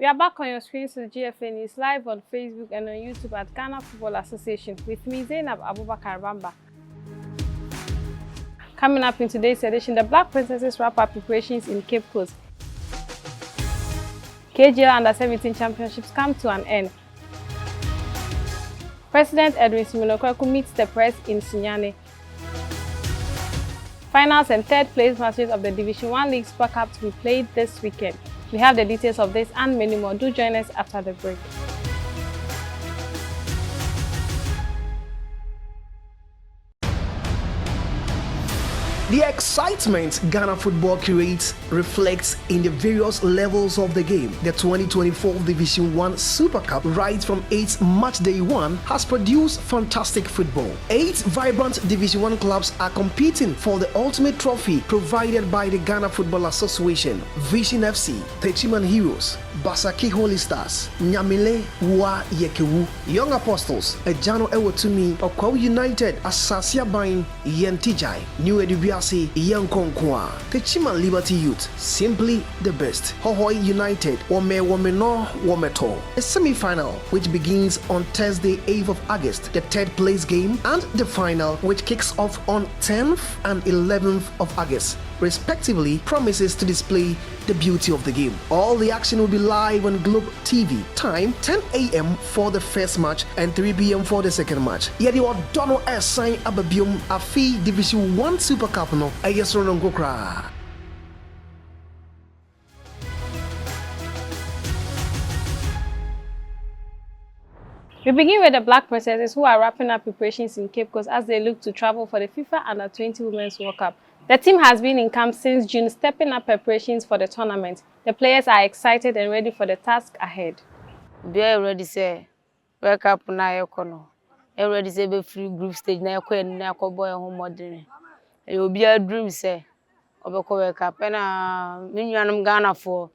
We are back on your screens with GFA News live on Facebook and on YouTube at Ghana Football Association with me, Zainab Abubakar Bamba. Coming up in today's edition, the Black Princesses wrap up preparations in Cape Coast. KGL U-17 championships come to an end. President Edwin Simonokweku meets the press in Sunyani. Finals and third place matches of the Division 1 League Super Cup to be played this weekend. We have the details of this and many more. Do join us after the break. The excitement Ghana football creates reflects in the various levels of the game. The 2024 Division 1 Super Cup, right from its match day 1, has produced fantastic football. 8 vibrant Division 1 clubs are competing for the ultimate trophy provided by the Ghana Football Association. Vision FC, Techiman Heroes, Basaki Holy Stars, Nyamile Wa Yekewu, Young Apostles, Ejano Ewotumi, Okwawu United, Asasia Bain, Yentijai, New Edubiasi, Yankonkwa, Techiman Liberty Youth, simply the best. Hohoi United, Wome Womeno Wometo. A semi-final which begins on Thursday 8th of August, the third place game, and the final which kicks off on 10th and 11th of August, respectively, promises to display the beauty of the game. All the action will be live on Globe TV. Time 10 a.m. for the first match and 3 p.m. for the second match. Yet you Dono sign Ababium Afi Division 1 Super Cup no Ayesron Ngokra. We begin with the Black Princesses, who are wrapping up preparations in Cape Coast as they look to travel for the FIFA Under-20 Women's World Cup. The team has been in camp since June, stepping up preparations for the tournament. The players are excited and ready for the task ahead. We are ready, say, World Cup na yokono. We ready, say, be free group stage na yoko na yako boy home modern. It will be a dream, say, obeko World Cup. Na minyu anum Ghana for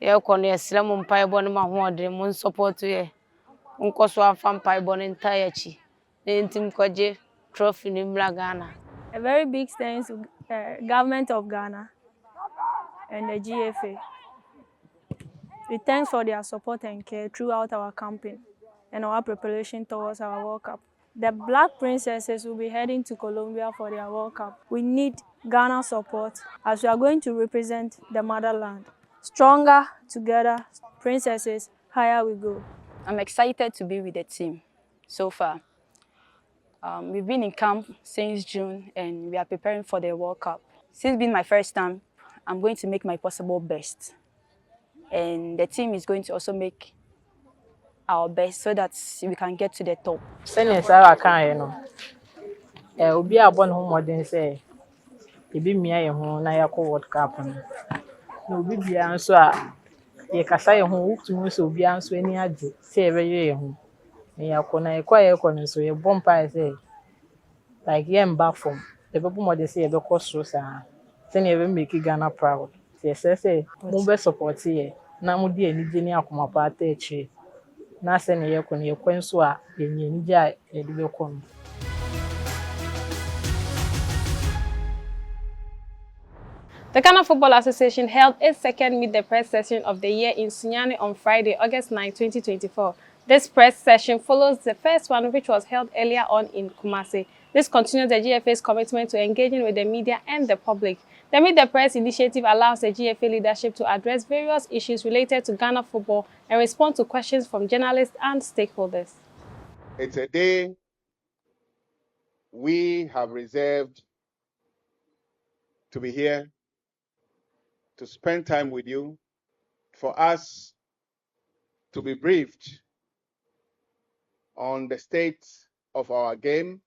yoko na yesila mumpai boni ma modern mun support ye. Unko so afam pai boni entire chi. The team koje trophy ni mla Ghana. A very big thanks to government of Ghana and the GFA. We thanks for their support and care throughout our campaign and our preparation towards our World Cup. The Black Princesses will be heading to Colombia for their World Cup. We need Ghana support as we are going to represent the motherland. Stronger together, princesses, higher we go. I'm excited to be with the team so far. We've been in camp since June and we are preparing for the World Cup. Since being my first time, I'm going to make my possible best. And the team is going to also make our best so that we can get to the top. Senior Sarah can, you know. Will be a born home modern say. It be me a home na yako World Cup. No be answer. Ye kasa home to me so be answer any aje. Say every home. Yako na yako so ye bompa say. Like yem back from. The people more they say be cost so sa. Senior we make Ghana proud. Say mumbe support here. Na mudi enije ni akoma pa atechi. Na senior yako ni yekwenso a yenye enije edibe kono. The Ghana Football Association held its second Meet the Press session of the year in Sunyani on Friday, August 9, 2024. This press session follows the first one, which was held earlier on in Kumasi. This continues the GFA's commitment to engaging with the media and the public. The Meet the Press initiative allows the GFA leadership to address various issues related to Ghana football and respond to questions from journalists and stakeholders. It's a day we have reserved to be here, to spend time with you, for us to be briefed on the state of our game,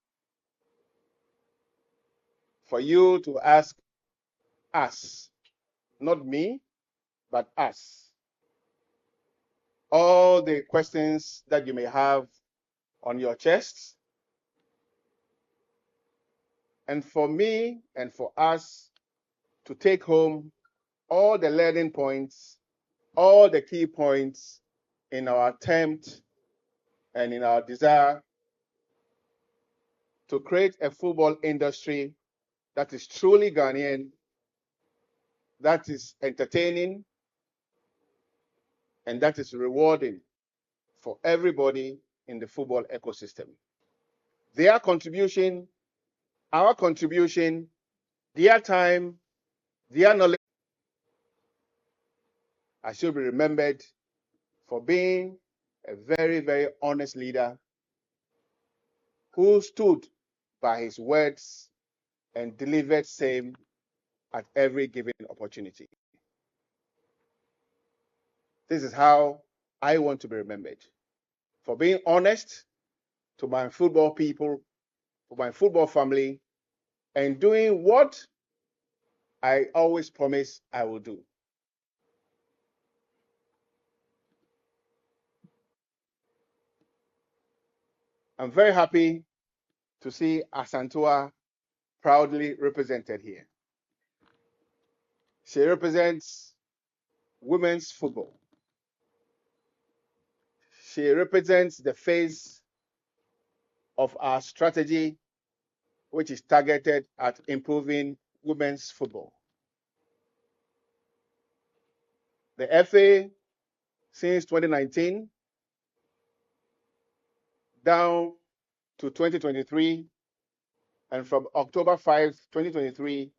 for you to ask us, not me, but us, all the questions that you may have on your chest, and for me and for us to take home all the learning points, all the key points in our attempt and in our desire to create a football industry that is truly Ghanaian, that is entertaining, and that is rewarding for everybody in the football ecosystem. Their contribution, our contribution, their time, their knowledge, I should be remembered for being a very, very honest leader who stood by his words and delivered same at every given opportunity. This is how I want to be remembered, for being honest to my football people, to my football family, and doing what I always promise I will do. I'm very happy to see Asantua proudly represented here. She represents women's football. She represents the face of our strategy, which is targeted at improving women's football. The FA, since 2019 down to 2023, and from October 5, 2023,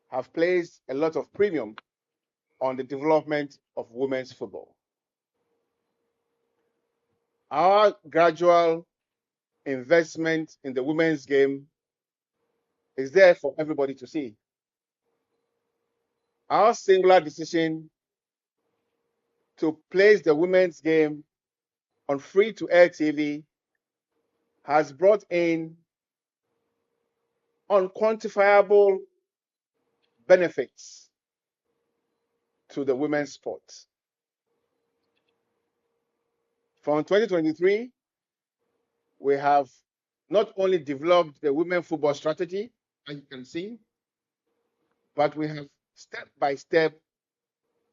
have placed a lot of premium on the development of women's football. Our gradual investment in the women's game is there for everybody to see. Our singular decision to place the women's game on free-to-air TV has brought in unquantifiable benefits to the women's sport. From 2023, we have not only developed the women football strategy, as you can see, but we have step by step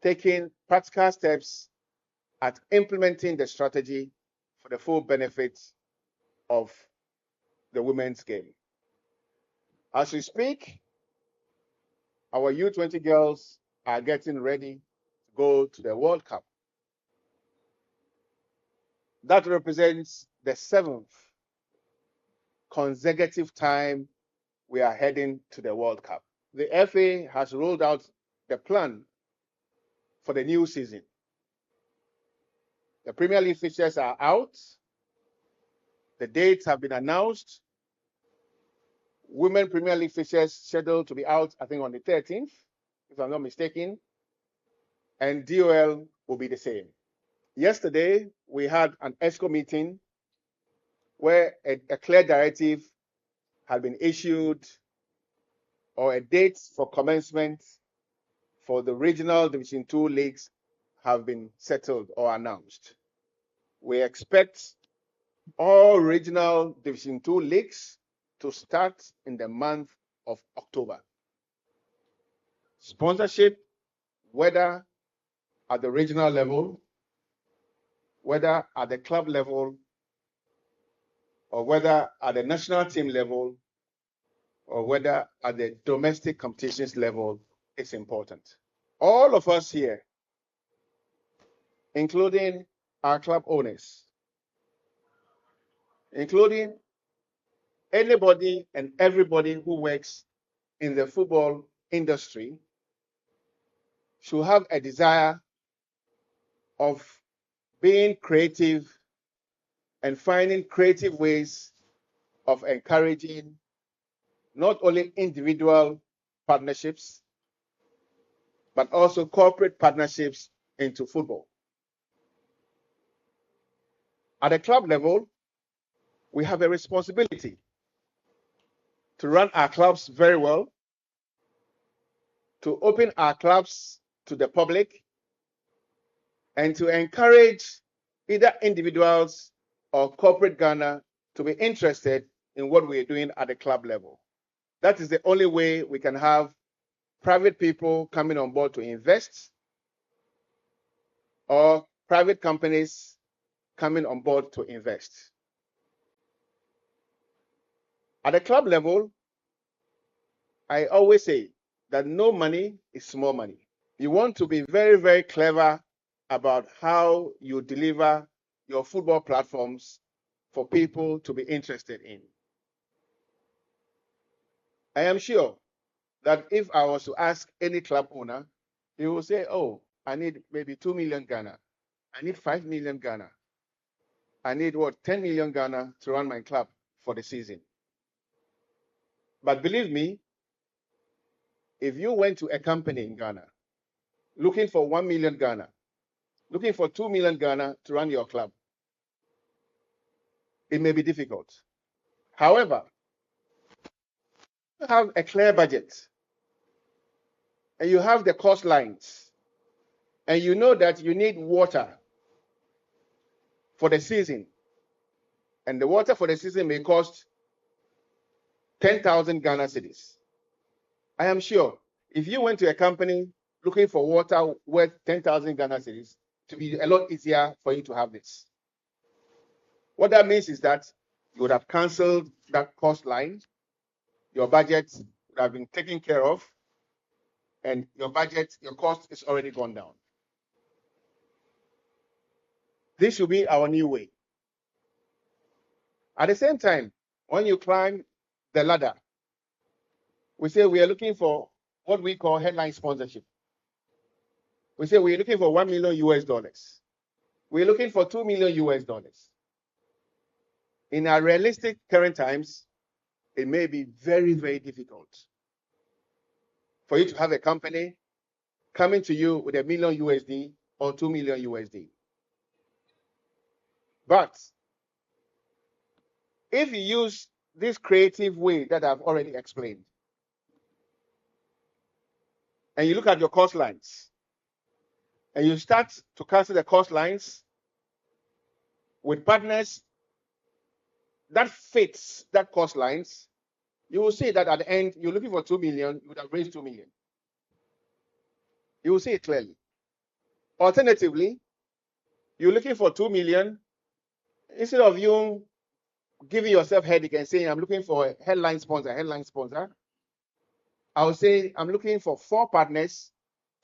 taken practical steps at implementing the strategy for the full benefit of the women's game. As we speak, our U-20 girls are getting ready to go to the World Cup. That represents the 7th consecutive time we are heading to the World Cup. The FA has rolled out the plan for the new season. The Premier League fixtures are out. The dates have been announced. Women Premier League fixtures scheduled to be out, I think, on the 13th, if I'm not mistaken. And DOL will be the same. Yesterday, we had an ESCO meeting where a clear directive had been issued, or a date for commencement for the regional Division 2 leagues have been settled or announced. We expect all regional Division 2 leagues to start in the month of October. Sponsorship, whether at the regional level, whether at the club level, or whether at the national team level, or whether at the domestic competitions level, is important. All of us here, including our club owners, including anybody and everybody who works in the football industry, should have a desire of being creative and finding creative ways of encouraging not only individual partnerships, but also corporate partnerships into football. At the club level, we have a responsibility to run our clubs very well, to open our clubs to the public, and to encourage either individuals or corporate Ghana to be interested in what we are doing at the club level. That is the only way we can have private people coming on board to invest, or private companies coming on board to invest. At the club level, I always say that no money is small money. You want to be very, very clever about how you deliver your football platforms for people to be interested in. I am sure that if I was to ask any club owner, he will say, oh, I need maybe 2 million Ghana. I need 5 million Ghana. I need 10 million Ghana to run my club for the season. But believe me, if you went to a company in Ghana looking for 1 million Ghana, looking for 2 million Ghana to run your club, it may be difficult. However, you have a clear budget and you have the cost lines and you know that you need water for the season, and the water for the season may cost 10,000 Ghana cedis. I am sure if you went to a company looking for water worth 10,000 Ghana cedis, it would be a lot easier for you to have this. What that means is that you would have cancelled that cost line, your budget would have been taken care of, and your budget, your cost is already gone down. This should be our new way. At the same time, when you climb the ladder, we say we are looking for what we call headline sponsorship. We say we're looking for $1 million US. We're looking for $2 million US. In our realistic current times, it may be very, very difficult for you to have a company coming to you with $1 million USD or $2 million USD. But if you use this creative way that I've already explained, and you look at your cost lines, and you start to cancel the cost lines with partners that fits that cost lines, you will see that at the end, you're looking for 2 million, you would have raised 2 million. You will see it clearly. Alternatively, you're looking for 2 million, instead of you giving yourself headache and saying, I'm looking for a headline sponsor, I will say, I'm looking for 4 partners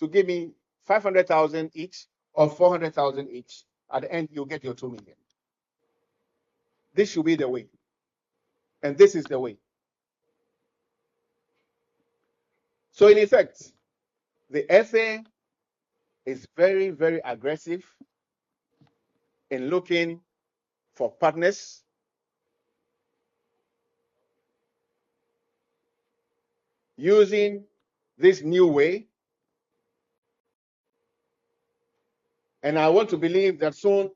to give me 500,000 each or 400,000 each. At the end, you'll get your 2 million. This should be the way. And this is the way. So in effect, the FA is very, very aggressive in looking for partners using this new way. And I want to believe that soon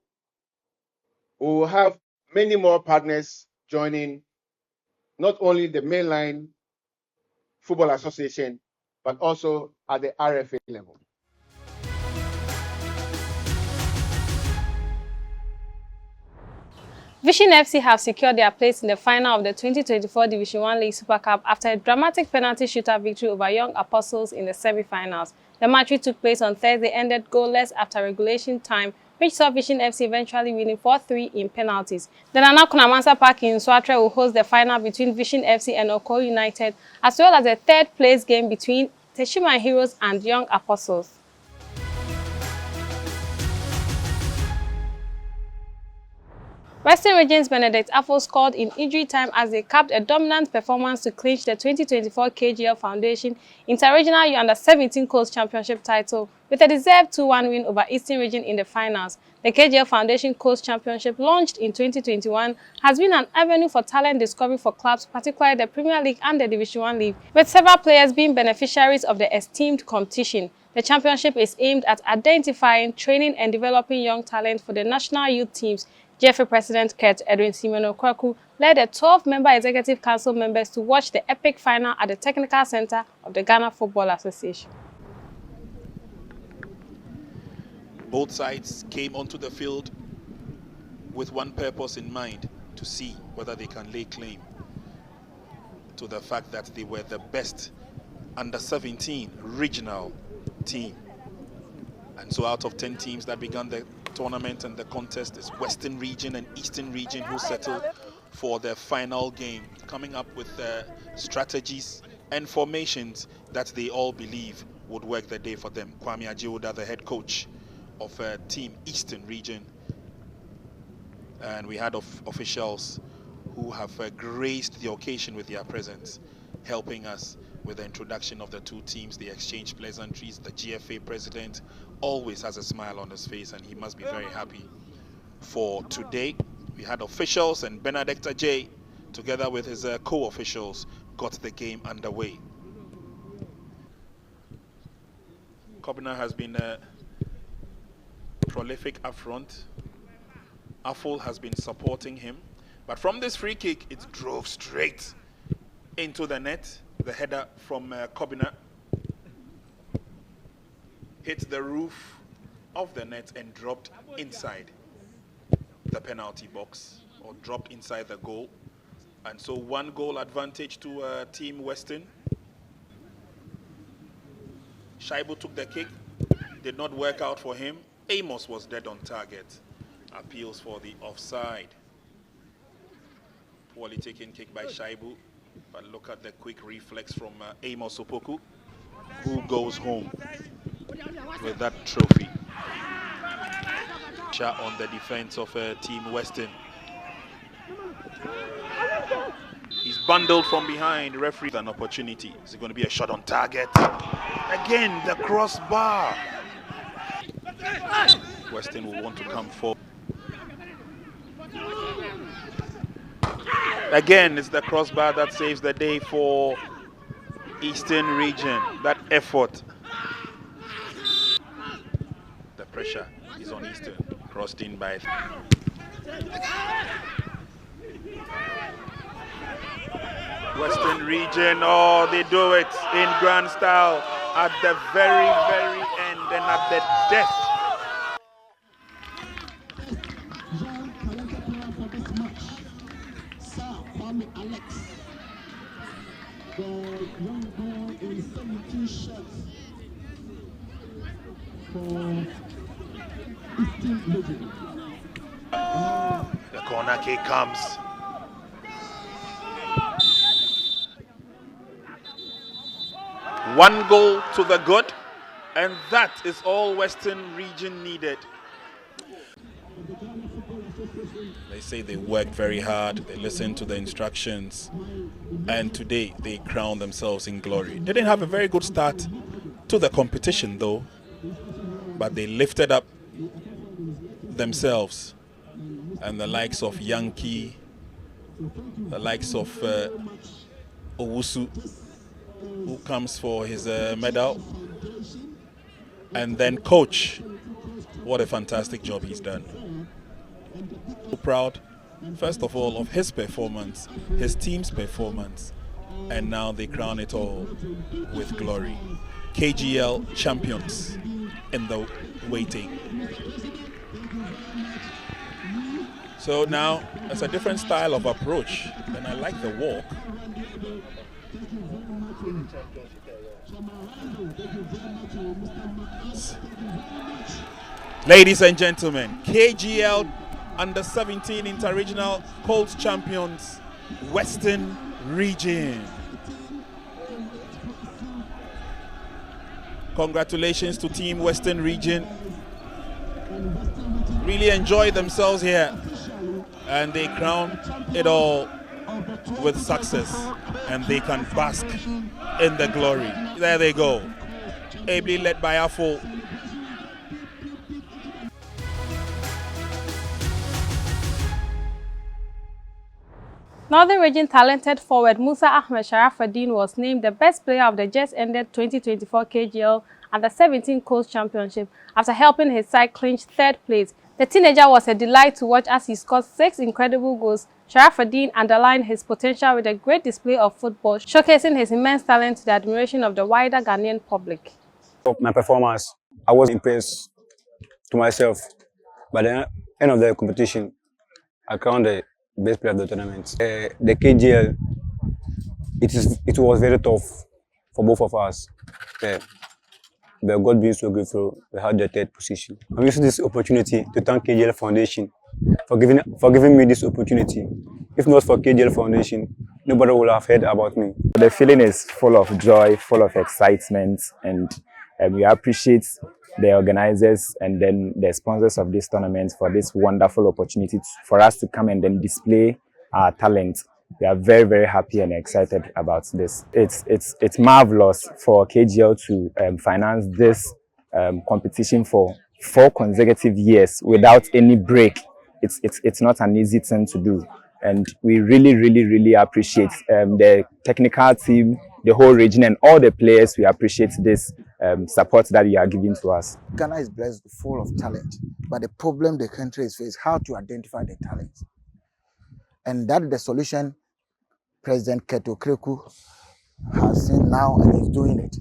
we will have many more partners joining not only the mainline Football Association, but also at the RFA level. Vision FC have secured their place in the final of the 2024 Division 1 League Super Cup after a dramatic penalty shootout victory over Young Apostles in the semi-finals. The match, which took place on Thursday, ended goalless after regulation time, which saw Vision FC eventually winning 4-3 in penalties. The Nana Kunamansa Park in Swatre will host the final between Vision FC and Oko United, as well as a third-place game between Teshima Heroes and Young Apostles. Western Region's Benedict Afo scored in injury time as they capped a dominant performance to clinch the 2024 KGL Foundation Interregional U-17 Coast Championship title with a deserved 2-1 win over Eastern Region in the finals. The KGL Foundation Coast Championship, launched in 2021, has been an avenue for talent discovery for clubs, particularly the Premier League and the Division 1 League, with several players being beneficiaries of the esteemed competition. The championship is aimed at identifying, training and developing young talent for the national youth teams. GFA President Kurt Edwin Simeno Kwaku led the 12-member Executive Council members to watch the epic final at the Technical Center of the Ghana Football Association. Both sides came onto the field with one purpose in mind, to see whether they can lay claim to the fact that they were the best under-17 regional team. And so out of 10 teams that began the tournament and the contest, is Western Region and Eastern Region who settled for their final game, coming up with strategies and formations that they all believe would work the day for them. Kwame Ajiwoda, the head coach of Team Eastern Region, and we had officials who have graced the occasion with their presence, helping us with the introduction of the two teams, the exchange pleasantries. The GFA president always has a smile on his face, and he must be very happy. For today, we had officials, and Benedict Ajay, together with his co-officials, got the game underway. Kobina has been prolific up front. Afol has been supporting him. But from this free kick, it drove straight into the net. The header from Kobina hit the roof of the net and dropped inside the penalty box, or dropped inside the goal. And so 1 goal advantage to Team Western. Shaibu took the kick, did not work out for him. Amos was dead on target. Appeals for the offside. Poorly taken kick by Shaibu, but look at the quick reflex from Amos Opoku, who goes home with that trophy. Shot on the defense of Team Western. He's bundled from behind. Referee an opportunity. Is it going to be a shot on target? Again, the crossbar. Western will want to come forward. Again, it's the crossbar that saves the day for Eastern Region. That effort. The pressure is on Eastern. Crossed in by... Western Region, oh, they do it in grand style at the very, very end and at the death. The corner kick comes. One goal to the good, and that is all Western Region needed. They say they worked very hard, they listened to the instructions, and today they crowned themselves in glory. They didn't have a very good start to the competition though, but they lifted up themselves, and the likes of Yankee, the likes of Owusu, who comes for his medal, and then coach, what a fantastic job he's done. So proud, first of all, of his performance, his team's performance, and now they crown it all with glory. KGL champions in the waiting. So now it's a different style of approach, and I like the walk. Ladies and gentlemen, KGL Under-17 Interregional Colts champions, Western Region. Congratulations to Team Western Region. Really enjoyed themselves here, and they crown it all with success, and they can bask in the glory. There they go, ably led by Afo. Northern Region talented forward Musa Ahmed Sharafuddin was named the best player of the just ended 2024 KGL Under-17 Coast Championship after helping his side clinch 3rd place. The teenager was a delight to watch as he scored 6 incredible goals. Sharafuddin underlined his potential with a great display of football, showcasing his immense talent to the admiration of the wider Ghanaian public. My performance, I was impressed to myself. By the end of the competition, I crowned the best player of the tournament. The KGL, it was very tough for both of us. But God being so grateful, we had the 3rd position. I'm using this opportunity to thank KGL Foundation for giving me this opportunity. If not for KGL Foundation, nobody would have heard about me. The feeling is full of joy, full of excitement, and we appreciate the organizers and then the sponsors of this tournament for this wonderful opportunity for us to come and then display our talent. We are very, very happy and excited about this. It's marvelous for KGL to finance this competition for 4 consecutive years without any break. It's not an easy thing to do, and we really appreciate the technical team, the whole region, and all the players. We appreciate this support that you are giving to us. Ghana is blessed, full of talent, but the problem the country is facing is how to identify the talent, and that is the solution President Keto Kreku has seen now and is doing it.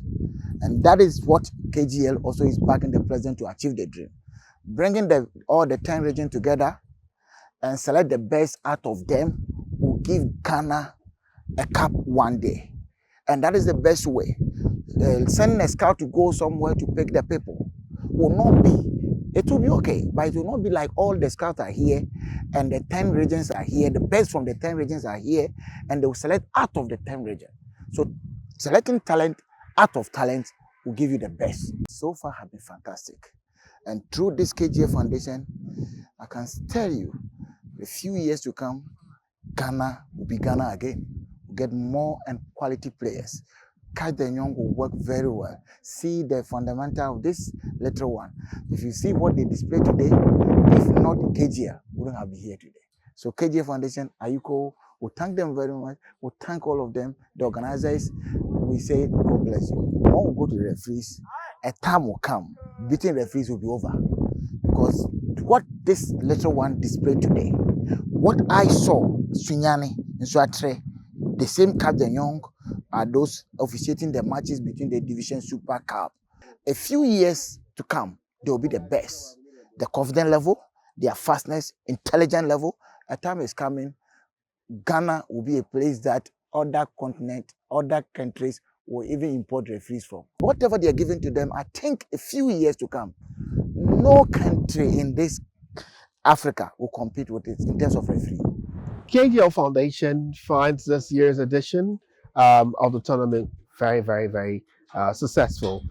And that is what KGL also is backing the president to achieve the dream. Bringing all the 10 regions together and select the best out of them will give Ghana a cup one day. And that is the best way. Sending a scout to go somewhere to pick the people will not be, it will be okay, but it will not be like all the scouts are here and the 10 regions are here, the best from the 10 regions are here, and they will select out of the 10 regions. So selecting talent out of talent will give you the best. So far have been fantastic. And through this KGL Foundation, I can tell you, a few years to come, Ghana will be Ghana again. We'll get more and quality players. Catch the young will work very well. See the fundamental of this little one. If you see what they display today, if not KGL, we wouldn't have been here today. So KGL Foundation, Ayuko, we thank them very much. We thank all of them, the organizers. We say, God bless you. When we go to the referees, a time will come, beating referees will be over. Because what this little one displayed today, what I saw, Sunyani, in Swatre, the same Captain Young are those officiating the matches between the Division Super Cup. A few years to come, they will be the best. The confidence level, their fastness, intelligence level, a time is coming, Ghana will be a place that other continents, other countries will even import referees from. Whatever they are giving to them, I think a few years to come, no country in this Africa will compete with it in terms of referee. KGL Foundation finds this year's edition of the tournament very successful.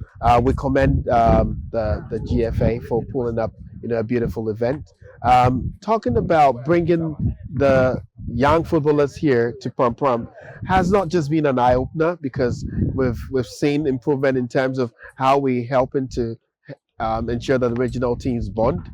We commend the GFA for pulling up a beautiful event. Talking about bringing the young footballers here to Prom Prom has not just been an eye-opener, because we've seen improvement in terms of how we helping to ensure that the regional teams bond.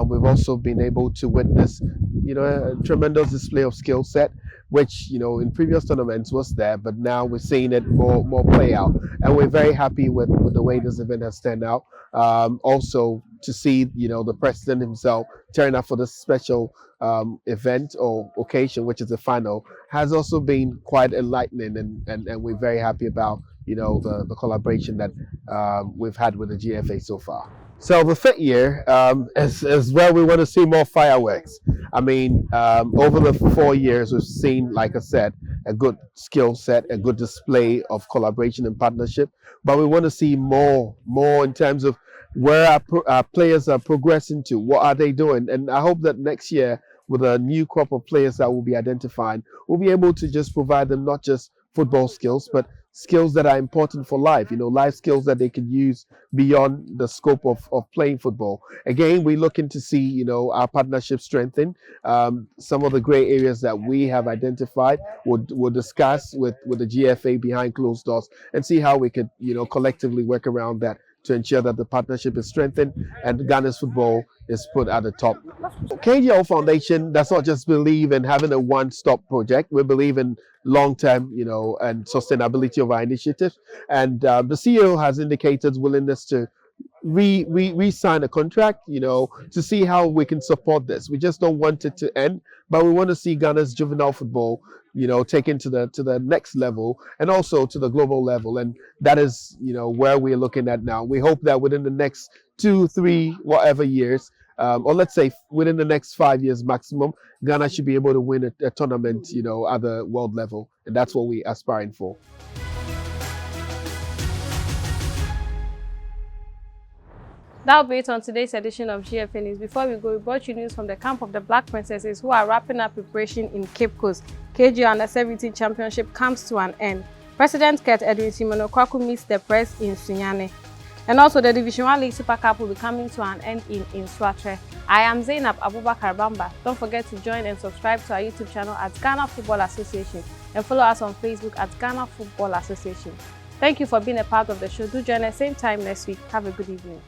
We've also been able to witness, a tremendous display of skill set, which in previous tournaments was there, but now we're seeing it more play out, and we're very happy with the way this event has turned out. Also to see the president himself turn up for this special event or occasion, which is the final, has also been quite enlightening, and we're very happy about the collaboration that we've had with the GFA so far. So the 5th year is where we want to see more fireworks. I mean, over the 4 years, we've seen, like I said, a good skill set, a good display of collaboration and partnership. But we want to see more in terms of where our players are progressing to. What are they doing? And I hope that next year, with a new crop of players that will be identified, we'll be able to just provide them not just football skills, but skills that are important for life, life skills that they could use beyond the scope of playing football. Again, we're looking to see, our partnership strengthen. Some of the gray areas that we have identified, we'll discuss with the GFA behind closed doors and see how we could, collectively work around that to ensure that the partnership is strengthened and Ghana's football is put at the top. KGL Foundation does not just believe in having a one-stop project. We believe in long-term, and sustainability of our initiatives. And the CEO has indicated willingness to re-sign a contract, to see how we can support this. We just don't want it to end, but we want to see Ghana's juvenile football, taken to the next level and also to the global level. And that is, where we're looking at now. We hope that within the next 2, 3, whatever years, or let's say within the next 5 years maximum, Ghana should be able to win a tournament, at the world level. And that's what we're aspiring for. That'll be it on today's edition of GFA News. Before we go, we brought you news from the camp of the Black Princesses, who are wrapping up preparation in Cape Coast. KGL Under-17 Championship comes to an end. President Kurt Edwin Simono Kwaku meets the press in Sunyani. And also, the Division 1 League Super Cup will be coming to an end in Swatre. I am Zainab Abubakar Bamba. Don't forget to join and subscribe to our YouTube channel at Ghana Football Association and follow us on Facebook at Ghana Football Association. Thank you for being a part of the show. Do join us same time next week. Have a good evening.